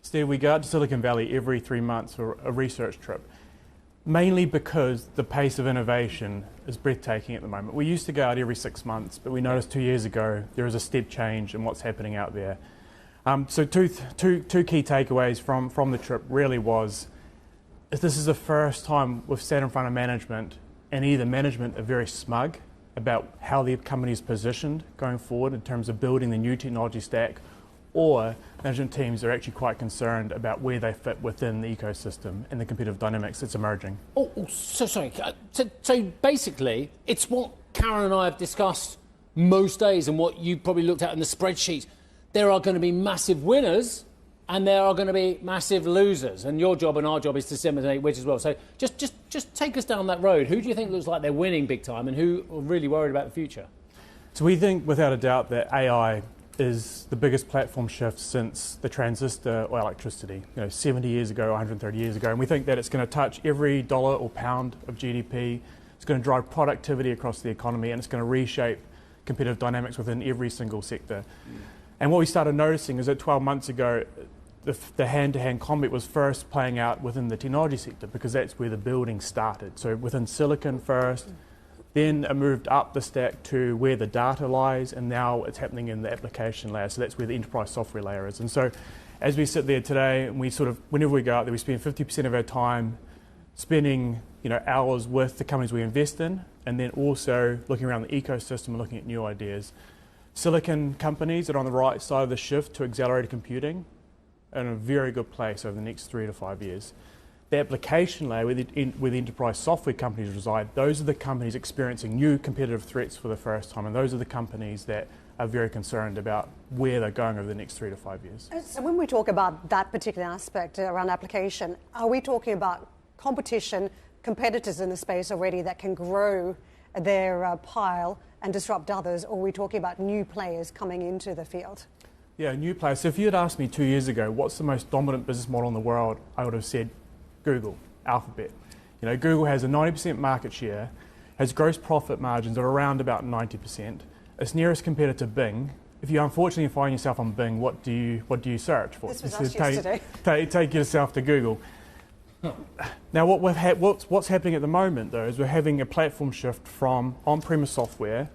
Steve, we go out to Silicon Valley every 3 months for a research trip, mainly because the pace of innovation is breathtaking at the moment. We used to go out every 6 months, but we noticed 2 years ago there is a step change in what's happening out there. So two key takeaways from the trip really was, this is the first time we've sat in front of management, and either management are very smug about how their company is positioned going forward in terms of building the new technology stack, or management teams are actually quite concerned about where they fit within the ecosystem and the competitive dynamics that's emerging. So sorry. So basically, it's what Karen and I have discussed most days and what you probably looked at in the spreadsheet. There are going to be massive winners and there are going to be massive losers. And your job and our job is to disseminate which as well. So just take us down that road. Who do you think looks like they're winning big time and who are really worried about the future? So we think without a doubt that AI is the biggest platform shift since the transistor or electricity, 70 years ago, 130 years ago. And we think that it's going to touch every dollar or pound of GDP. It's going to drive productivity across the economy, and it's going to reshape competitive dynamics within every single sector. And what we started noticing is that 12 months ago, the hand-to-hand combat was first playing out within the technology sector, because that's where the building started. So within silicon first, then it moved up the stack to where the data lies, and now it's happening in the application layer. So that's where the enterprise software layer is. And so as we sit there today, and we whenever we go out there, we spend 50% of our time spending hours with the companies we invest in, and then also looking around the ecosystem and looking at new ideas. Silicon companies that are on the right side of the shift to accelerated computing are in a very good place over the next 3 to 5 years. The application layer, where the enterprise software companies reside, those are the companies experiencing new competitive threats for the first time, and those are the companies that are very concerned about where they're going over the next 3 to 5 years. So when we talk about that particular aspect around application, are we talking about competition, competitors in the space already that can grow their pile and disrupt others, or are we talking about new players coming into the field? Yeah, new players. So if you had asked me 2 years ago, what's the most dominant business model in the world, I would have said Google, Alphabet. Google has a 90% market share, has gross profit margins that are around about 90%. Its nearest competitor, Bing. If you unfortunately find yourself on Bing, what do you search for? This was us yesterday. Take yourself to Google. Now, what's happening at the moment, though, is we're having a platform shift from on-premise software.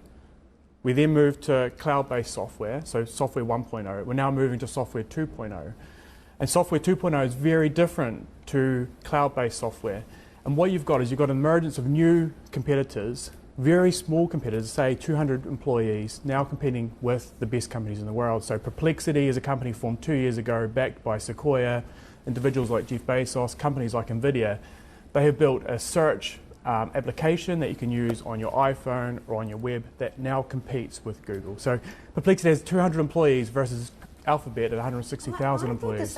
We then moved to cloud-based software, so software 1.0. We're now moving to software 2.0. And software 2.0 is very different to cloud-based software. And what you've got is an emergence of new competitors, very small competitors, say 200 employees, now competing with the best companies in the world. So Perplexity is a company formed 2 years ago, backed by Sequoia, individuals like Jeff Bezos, companies like NVIDIA. They have built a search application that you can use on your iPhone or on your web that now competes with Google. So Perplexity has 200 employees versus Alphabet at 160,000 employees.